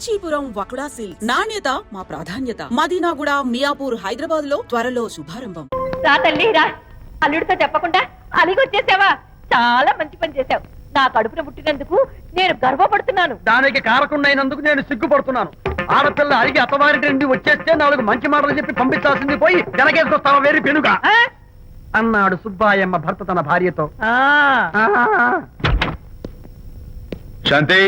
Kanchipuram వకుడా silks నాణ్యత మా ప్రాధాన్యత. మదీనాగూడ, మియాపూర్, హైదరాబాద్ లో త్వరలో శుభారంభం. రా తల్లి రా. అల్లుడితో చెప్పకుండా అలిగొచ్చేసావా? చాలా మంచి పని చేశావు. నా కడుపున పుట్టినందుకు నేను గర్వపడుతున్నాను. దానికి కారకుండైనందుకు నేను సిగ్గుపడుతున్నాను. ఆడపిల్ల అడిగి అత్తవారి నుండి వచ్చేస్తే 4 మంచి మాటలు చెప్పి పంపించాల్సింది పోయి వెనకేసుకొస్తావా వేరు పెనుక అన్నాడు సుబ్బాయమ్మ భర్త తన భార్యతో. శాంతి,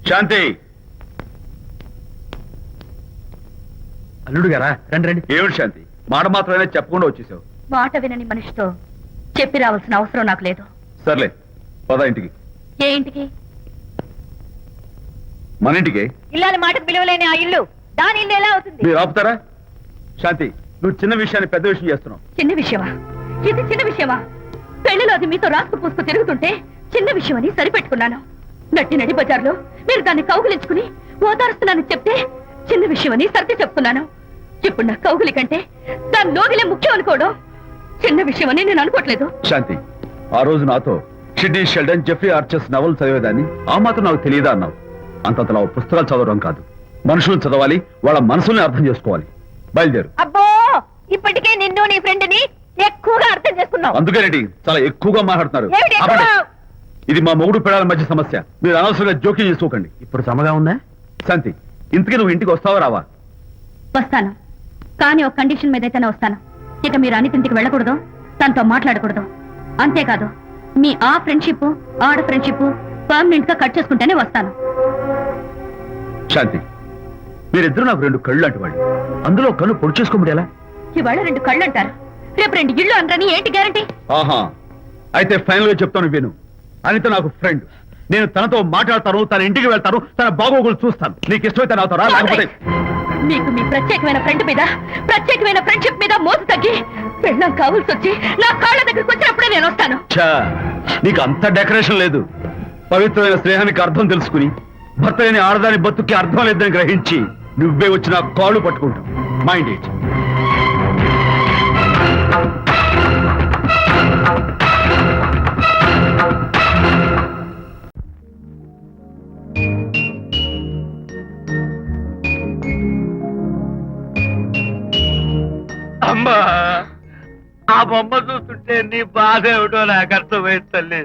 శాంతి. అల్లుడు గారా, రండి రండి. ఏమిటి శాంతి, మాట మాత్రమే చెప్పకుండా వచ్చేసావు? మాట వినని మనిషితో చెప్పి రావాల్సిన అవసరం నాకు లేదు. సర్లే, పద ఇంటికి. ఏ ఇంటికి? మన ఇంటికి. ఇల్లాలి మాటకు విలువలేని ఆ ఇల్లు, దాని ఇల్లు ఎలా అవుతుంది? మీరు ఆపుతారా? శాంతి, నువ్వు చిన్న విషయాన్ని పెద్ద విషయం చేస్తున్నావు. చిన్న విషయమా? ఇది చిన్న విషయమా? పెళ్లిలో అది మీతో రాసుకు పూసుకు తిరుగుతుంటే చిన్న విషయం అని సరిపెట్టుకున్నాను. నడి బజార్లో మీరు దాన్ని కౌగులించుకుని ఓదారుస్తున్నానని చెప్తే చిన్న విషయం అని సర్ది చెప్తున్నాను. ఇప్పుడు నా కౌగులి కంటే దాని లోగిలే ముఖ్యం అనుకోవడం చిన్న విషయం అని నేను అనుకోవట్లేదు. శాంతి, ఆ రోజు నాతో షిడ్నీ షెల్డన్, జెఫ్రీ ఆర్చర్స్ నవలు చదివేదాన్ని ఆ మాత్రం నాకు తెలియదా అన్నావు. అంతంతలా పుస్తకాలు చదవడం కాదు, మనుషులను చదవాలి, వాళ్ళ మనసుల్ని అర్థం చేసుకోవాలి. బయలుదేరు. అబ్బో, ఇప్పటికే నిన్ను నీ ఫ్రెండ్ ని ఎక్కువగా అర్థం చేసుకున్నావు. అందుకేనండి చాలా ఎక్కువగా మాట్లాడుతున్నారు. ఇది మా మొగుడు పిల్లల మధ్య సమస్య, మీరు అనవసరంగా జోక్యం చేసుకోకండి. ఇప్పుడు సమగా ఉందా? శాంతి, ఇంతకీ నువ్వు ఇంటికి వస్తావా రావా? వస్తాను, కానీ ఒక కండిషన్ మీద అయితేనే వస్తాను. ఇక మీరు అనితింటికి వెళ్ళకూడదు, తనతో మాట్లాడకూడదు. అంతేకాదు, మీ ఆ ఫ్రెండ్షిప్ ఆడ ఫ్రెండ్షిప్ పర్మనెంట్ గా కట్ చేసుకుంటేనే వస్తాను. శాంతి, మీరిద్దరు నాకు 2 కళ్ళు లాంటి వాళ్ళు. అందులో కళ్ళు పొడి చేసుకోమడి ఎలా? ఇవాళ 2 కళ్ళు అంటారు, రేపు 2 ఇళ్ళు అంటారని ఏంటి గ్యారంటీ? ఆహా, అయితే ఫైనల్ గా చెప్తాను విను. అనిత నాకు ఫ్రెండ్. నేను తనతో మాట్లాడతాను, తన ఇంటికి వెళ్తాను, తన బాగోగులు చూస్తాను. నీకు ఇష్టమైతే నాతో రా, లేకపోతే మీకు మీ ప్రత్యేకమైన ఫ్రెండ్ మీద, ప్రత్యేకమైన ఫ్రెండ్షిప్ మీద మోసు తగ్గి పెళ్ళం కావాల్సి వచ్చి నా కాళ్ళ దగ్గరికి వచ్చినప్పుడే నేను వస్తాను. నీకు అంత డెకరేషన్ లేదు. పవిత్రమైన స్నేహానికి అర్థం తెలుసుకుని భర్త లేని ఆడదాని బతుక్కి అర్థం లేదని గ్రహించి నువ్వే వచ్చి నా కాళ్ళు పట్టుకుంటావు. Mind it. అమ్మా, ఆ బొమ్మ చూస్తుంటే నీ బాధ ఏమిటో నాకు అర్థమైంది తల్లి.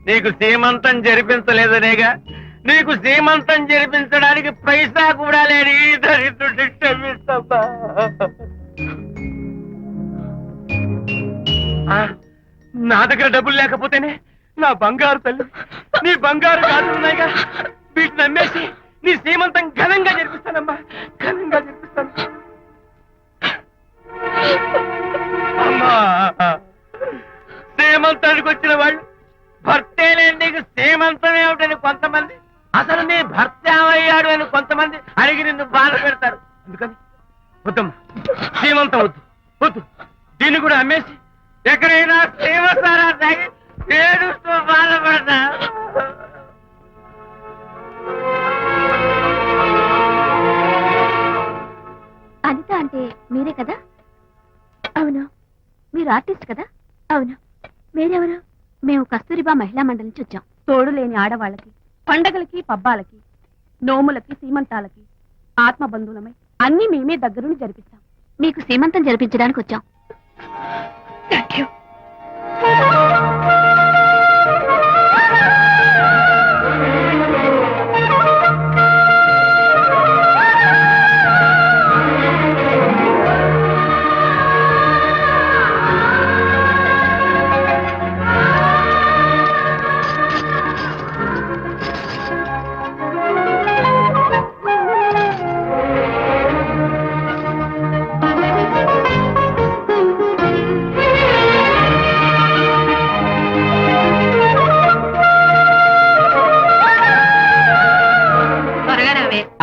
నీకు సీమంతం జరిపించలేదనేగా, నీకు సీమంతం జరిపించడానికి పైసా కూడా లేని దరిద్రుడి క్షమిస్తమ్మా. నా దగ్గర డబ్బులు లేకపోతేనే నా బంగారు తల్లి, నీ బంగారు గాజులు ఉన్నాయిగా, వీటిని అమ్మేసి నీ సీమంతం ఘనంగా జరిపిస్తానమ్మా, ఘనంగా జరిపిస్తాను. అమ్మా, సీమంతానికి వచ్చిన వాళ్ళు భర్తే లేని నీకు సీమంతం ఏమిటని కొంతమంది, అసలు నీ భర్త ఏమయ్యాడు అని కొంతమంది అడిగి నిన్ను బాధ పెడతారు. అందుకని వద్దమ్మా, సీమంతం వద్దు వద్దు. దీన్ని కూడా అమ్మేసి ఎక్కడైనా సీమసారా తాగి ఏడుస్తూ బాధపడతా. అనిత అంటే మీరే కదా? అవును. మీరు ఆర్టిస్ట్ కదా? అవును. మీరెవరు? మేము కస్తూరిబా మహిళా మండలి నుంచి వచ్చాం. తోడు లేని ఆడవాళ్ళకి, పండగలకి, పబ్బాలకి, నోములకి, సీమంతాలకి ఆత్మబంధువులమై అన్ని మేమే దగ్గరుండి జరిపిస్తాం. మీకు సీమంతం జరిపించడానికి వచ్చాం. Thank you.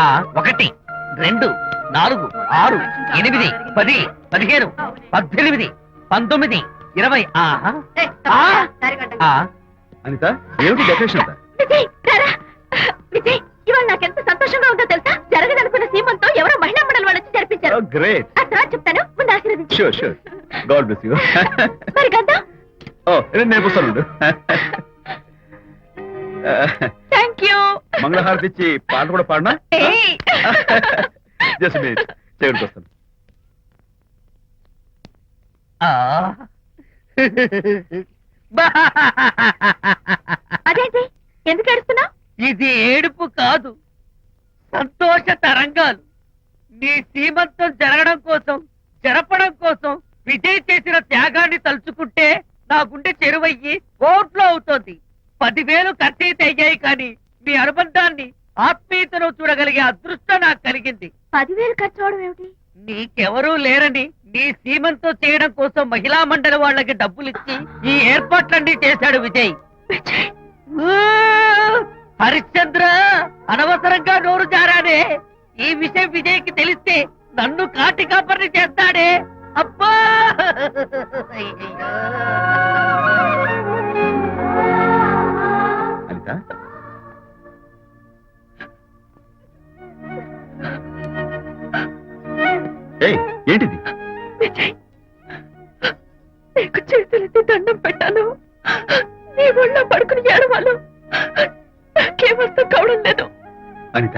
ఆ 1 2 4 6 8 10 15 18 19 20. అనిత, ఏమిటి డెకరేషన్ అంతా? విజయ్, ఇవాళ నాకెంత సంతోషంగా ఉందో తెలుసా? జరగదనుకున్న సీమంతో ఎవరో మహిళా మండలి వాళ్ళు వచ్చి జరిపించారు. గ్రేట్. ఆ తర్వాత చెప్తాను, ముందు ఆశీర్వదించు. Sure sure. God bless you. మరి గంధం? నేను వస్తాను. Thank you. మంగళహారతి ఇచ్చి పాట కూడా పాడినా జస్ట్ చేయడానికి వస్తాను. అదేంటి ఎందుకు ఏడుస్తున్నావు? ఇది ఏడుపు కాదు, సంతోష తరంగాలు. నీ సీమంతం జరగడం కోసం, జరపడం కోసం విజయ్ చేసిన త్యాగాన్ని తలుచుకుంటే నా గుండె చెరువయ్యి కోట్లో అవుతోంది. 10,000 ఖర్చయితే అయ్యాయి, కానీ మీ అనుబంధాన్ని, ఆత్మీయతను చూడగలిగే అదృష్టం నాకు కలిగింది. 10,000 ఖర్చు అవడం ఏమిటి? నీకెవరూ లేరని నీ సీమంతం చేయడం కోసం మహిళా మండలి వాళ్ళకి డబ్బులిచ్చి ఈ ఏర్పాట్లన్నీ చేశాడు విజయ్. ఊ! హరిశ్చంద్ర, అనవసరంగా నోరు జారానే. ఈ విషయం విజయ్కి తెలిస్తే నన్ను కాటి కాపర్ని చేస్తాడే. అబ్బా! అనిత, ఏయ్, ఏంటిది? విజయ్, నీకు చేతులెత్తి దండం పెట్టాను. నీ ఒళ్ళో పడుకుని ఏడవాలు నాకేమర్థం కావడం లేదు. అనిత,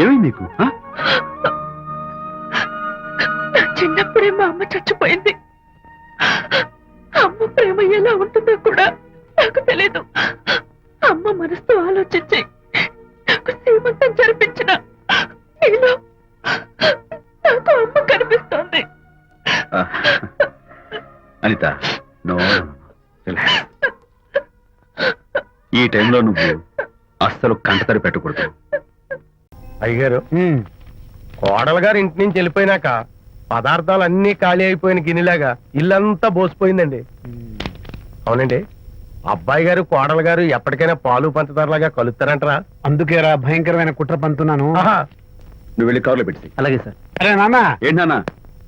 ఏమైంది నీకు? నా చిన్నప్పుడే మా అమ్మ చచ్చిపోయింది. అమ్మ ప్రేమ ఎలా ఉంటుందో కూడా నాకు తెలీదు. అమ్మ మనసుతో ఆలోచించి నాకు సీమంతం జరిపించిన నీలో నాకు అమ్మ కనిపిస్తోంది. అనిత, నో, ఈ టైంలో నువ్వు అస్సలు కంటతడి పెట్టకూడదు. అయ్యగారు, కోడలు గారు ఇంటి నుంచి వెళ్ళిపోయినాక పదార్థాలు అన్ని ఖాళీ అయిపోయిన గిన్నెలాగా ఇల్లంతా బోసిపోయిందండి. అవునండి, అబ్బాయి గారు కోడలు గారు ఎప్పటికైనా పాలు పంచదారలాగా కలుస్తారంటరా? అందుకేరా భయంకరమైన కుట్ర పంతున్నాను. నువ్వు వెళ్ళి కారులో పెట్టి. అలాగే సార్. అరే నాన్న, ఏంటి నాన్న?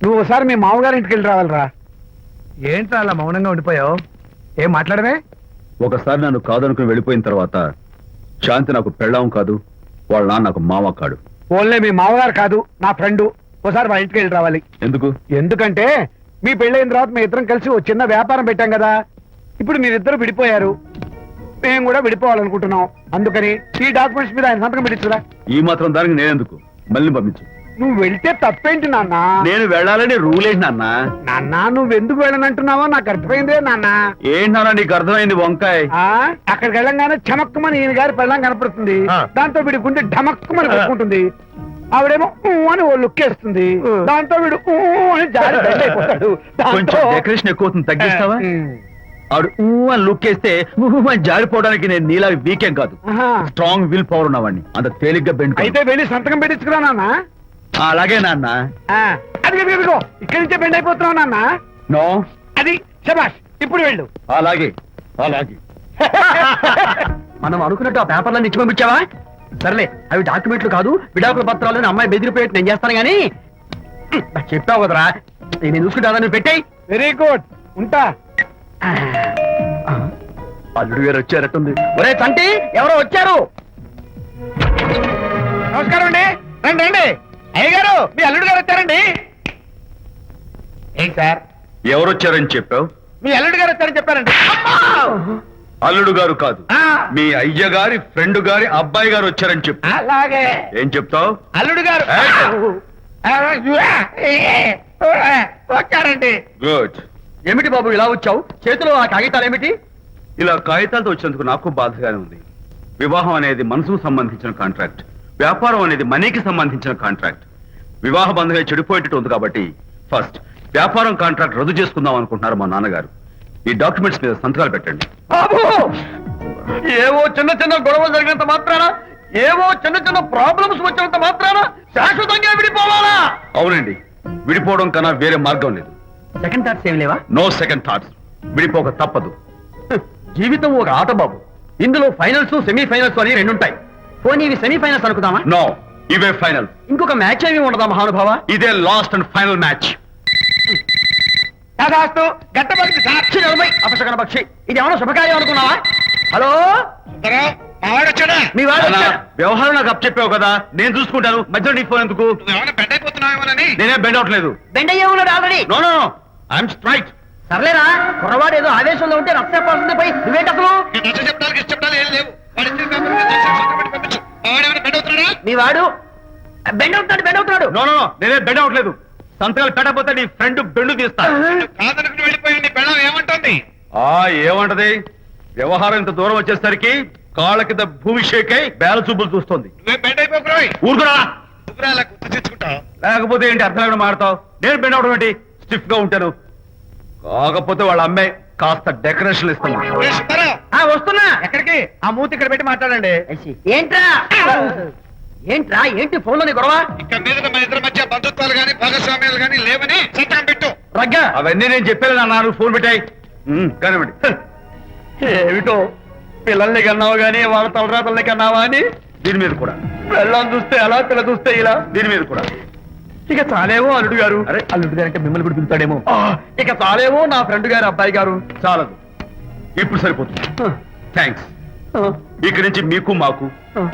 నువ్వు ఒకసారి మీ మామగారింటికి వెళ్ళి రావాలిరా. ఏంట్రా అలా మౌనంగా ఉండిపోయావు? ఏం మాట్లాడమే? ఒకసారి నన్ను కాదనుకుని వెళ్ళిపోయిన తర్వాత శాంతి నాకు పెళ్ళాం కాదు, వాళ్ళ నాన్న నాకు మామ కాడు. ఓన్లే మీ మామగారు కాదు, నా ఫ్రెండ్. ఒకసారి మా ఇంటికి వెళ్ళి రావాలి. ఎందుకు? ఎందుకంటే మీ పెళ్ళైన తర్వాత మీ ఇద్దరం కలిసి ఓ చిన్న వ్యాపారం పెట్టాం కదా. ఇప్పుడు మీరిద్దరు విడిపోయారు, మేము కూడా విడిపోవాలనుకుంటున్నాం. అందుకని ఈ డాక్యుమెంట్స్ మీద ఆయన సంతకం పెట్టించురా. ఈ మాత్రం దానికి నేనెందుకు? మళ్ళీ పంపించు. నువ్వు వెళ్తే తప్పేంటి నాన్న? నేను వెళ్ళాలని రూల్ ఏంటి నాన్న? నాన్న, నువ్వెందుకు వెళ్ళనంటున్నావో నాకు అర్థమైందే నాన్న. ఏంటి నాన్న నీకు అర్థమైంది వంకాయ? అక్కడికి వెళ్ళంగానే చమక్కుమని ఈయన గారి పెళ్ళం కనపడుతుంది. దాంతో వీడి గుండె ఢమక్కుమని పెట్టుకుంటుంది. ఆవిడేమో ఊ అని ఓ లుక్ వేస్తుంది. దాంతో వీడు ఊ అని జారి బెండ్ అయిపోతాడు. కొంచెం డెకరేషన్ ఎక్కువ అవుతుంది, తగ్గిస్తావా? ఆవిడ ఊ అని లుక్ వేస్తే ఊ అని జారిపోవడానికి నేను నీలా వీకేం కాదు, స్ట్రాంగ్ విల్ పవర్ ఉన్నవాడిని. అంత తేలిగ్గా బెండ్ అయితే వెళ్ళి సంతకం పెట్టించుకురా నాన్న. అలాగే నాన్న. అది ఇదిగో ఇక్కడి నుంచే బెండ్ అయిపోతున్నావు నాన్న. నో, అది శబాష్, ఇప్పుడు వెళ్ళు. అలాగే అలాగే. మనం అనుకున్నట్టు ఆ పేపర్లను ఇచ్చి పంపించావా? సర్లే, అవి డాక్యుమెంట్లు కాదు, విడాకుల పత్రాలు. అమ్మాయి బెదిరిపోయేట్టు నేను చేస్తాను గానీ చెప్పావు కదరా, నేను చూసుకుంటా. నువ్వు పెట్టాయి. వెరీ గుడ్, ఉంటా. అల్లుడు గారు వచ్చారట్టుంది. ఒరే తంటి, ఎవరో వచ్చారు. నమస్కారం అండి. రండి రండి. అయ్యగారు, మీ అల్లుడు గారు వచ్చారండి. ఏంటి సార్? ఎవరు వచ్చారని చెప్పావు? మీ అల్లుడు గారు వచ్చారని చెప్పారండి. అల్లుడు గారు కాదు, మీ అయ్య గారి ఫ్రెండ్ గారి అబ్బాయి గారు వచ్చారని చెప్పు. అలాగే. ఏం చెప్తావు? అల్లుడు గారు వచ్చారండి. గుడ్. ఏమిటి బాబు ఇలా వచ్చావు? చేతిలో ఆ కాగితాలు ఏమిటి? ఇలా కాగితాలతో వచ్చినందుకు నాకు బాధగానే ఉంది. వివాహం అనేది మనసుకు సంబంధించిన కాంట్రాక్ట్, వ్యాపారం అనేది మనీకి సంబంధించిన కాంట్రాక్ట్. వివాహ బంధంగా చెడిపోయేటట్టు ఉంది కాబట్టి ఫస్ట్ వ్యాపారం కాంట్రాక్ట్ రద్దు చేసుకుందాం అనుకుంటున్నారు మా నాన్నగారు. ఈ డాక్యుమెంట్స్ మీద సంతకాలు పెట్టండి. బాబు, ఏవో చిన్న చిన్న గొడవలు జరిగినంత మాత్రాన, ఏవో చిన్న చిన్న ప్రాబ్లమ్స్ వచ్చినంత మాత్రాన శాశ్వతంగా విడిపోవాలా? అవునండి, విడిపోవడం కన్నా వేరే మార్గం లేదు. సెకండ్ థాట్స్ ఏం లేవా? No second thoughts. విడిపోక తప్పదు. జీవితం ఒక ఆట బాబు, ఇందులో ఫైనల్స్ సెమీఫైనల్స్ అని రెండుంటాయి. పోనీ ఇవి సెమీఫైనల్స్ అనుకుందామా? నో, ఇవే ఫైనల్. ఇంకొక మ్యాచ్ ఏమి ఉండదా మహానుభావ? ఇదే లాస్ట్ అండ్ ఫైనల్ మ్యాచ్. గట్టబడి సాక్షి నిలబై అపశకన పక్షి, ఇది ఏమన్నా శుభకార్యం అనుకున్నావా? హలో, మీ వాడు వచ్చాడు. వ్యవహారం నాకు అప్ చెప్పావు కదా, నేను చూసుకుంటాను. మధ్యలో నీ ఫోన్ ఎందుకు? నేనే బెండ్ అవట్లేదు. బెండ్ అయ్యే ఉన్నాడు already. No no, I'm straight. సర్లేరా, కుర్రవాడు ఏదో ఆవేశంలో ఉంటే రక్త పోతుంది. పోయి నువ్వేంటి అసలు? మీ వాడు బెండ్ అవుతున్నాడు నో నో నో, నేనే బెండ్ అవట్లేదు. సంతకాలు పెట్టకపోతే నీ ఫ్రెండ్ బెండు తీస్తా. ఏమంటుంది? ఏమంటది? వ్యవహారం ఇంత దూరం వచ్చేసరికి కాళ్ళ కింద భూమి షేకై బేల చూపులు చూస్తుంది. బెండ్ అయిపోయి ఊరుకురా, గుర్తు తెచ్చుకుంటావు. లేకపోతే ఏంటి అర్థం లేకుండా మాడతావు? నేను బెండ్ అవడం ఏంటి? స్టిఫ్ గా ఉంటాను. కాకపోతే వాళ్ళ అమ్మాయి కాస్త డెకరేషన్ ఇస్తాను. వస్తున్నా. ఎక్కడికి? ఆ మూతి ఇక్కడ పెట్టి మాట్లాడండి. ఏంట్రా ఏంటి ఫోన్ లోని గొడవ? ఇక మీద మన ఇద్దరి మధ్య బంధుత్వాలు గాని భాగస్వామ్యాలు గాని లేవని చట్టం పెట్టు. రగ్గా అవన్నీ నేను చెప్పాను అన్నారు. ఫోన్ పెట్టాయి కానివ్వండి. ఏమిటో పిల్లల్ని కన్నావు గానీ వాళ్ళ తలరాతల్ని కన్నావా అని. దీని మీద కూడా పిల్లల్ని చూస్తే అలా పిల్ల చూస్తే ఇలా. దీని మీద కూడా ఇక చాలేమో అల్లుడు గారు. అరే, అల్లుడు గారు అంటే మిమ్మల్ని కూడా పిలుతాడేమో. ఇక చాలేమో నా ఫ్రెండ్ గారు అబ్బాయి గారు. చాలదు, ఇప్పుడు సరిపోతుంది. థ్యాంక్స్. ఇక్కడి నుంచి మీకు మాకు,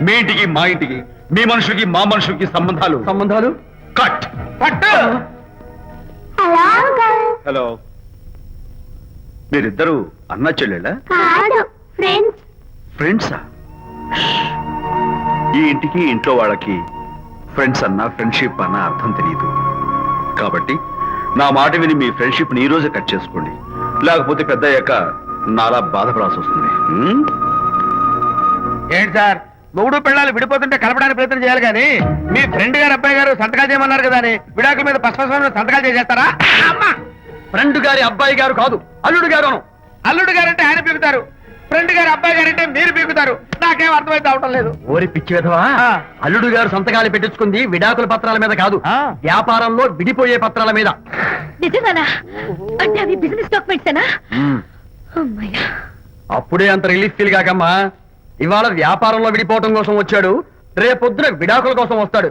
మీ ఇంటికి మా ఇంటికి, మీ మనుషులకి మా మనుషులకి సంబంధాలు కట్. హలో, మీరిద్దరు అన్నా చెల్లెళ్ళా? ఫ్రెండ్సా? ఈ ఇంటికి ఇంట్లో వాళ్ళకి ఫ్రెండ్స్ అన్నా ఫ్రెండ్షిప్ అన్న అర్థం తెలియదు. కాబట్టి నా మాట విని మీ ఫ్రెండ్షిప్ ని ఈ రోజే కట్ చేసుకోండి. లేకపోతే పెద్ద అయ్యాక నాలా బాధపడాల్సి వస్తుంది. ఏంటి సార్, మొగుడు పిల్లలు విడిపోతుంటే కలపడానికి ప్రయత్నం చేయాలి కానీ మీ ఫ్రెండ్ గారు అబ్బాయి గారు సంతకాలు చేయమన్నారు కదా అని విడాకుల మీద పశ్చిమ సంతకాలు చేసేస్తారా? ఫ్రెండ్ గారి అబ్బాయి గారు కాదు, అల్లుడు గారు. అల్లుడు గారు అంటే ఆయన పీకుతారు, ఫ్రెండ్ గారు అబ్బాయి గారు అంటే మీరు పీకుతారు. నాకేం అర్థమైతే అవటం లేదు. ఓరి పిచ్చి విధవా, అల్లుడు గారు సంతకాలు పెట్టించుకుంది విడాకుల పత్రాల మీద కాదు, వ్యాపారంలో విడిపోయే పత్రాల మీద. నిజమేనా? అంటే అవి బిజినెస్ డాక్యుమెంట్సేనా? అప్పుడే అంత రిలీఫ్ ఫీల్ కాకమ్మా. ఇవాళ వ్యాపారంలో విడిపోవటం కోసం వచ్చాడు, రేపొద్దున విడాకుల కోసం వస్తాడు.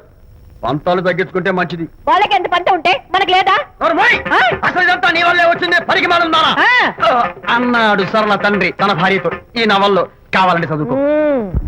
పంతాలు తగ్గించుకుంటే మంచిది. వాళ్ళకి ఎంత పంట ఉంటే మనకు లేదా? అసలు ఇదంతా నీ వల్లే వచ్చింది, పరికి మానుందానా అన్నాడు సరళ తండ్రి తన భార్యతో. ఈ నవల్లో కావాలంటే చదువుకో.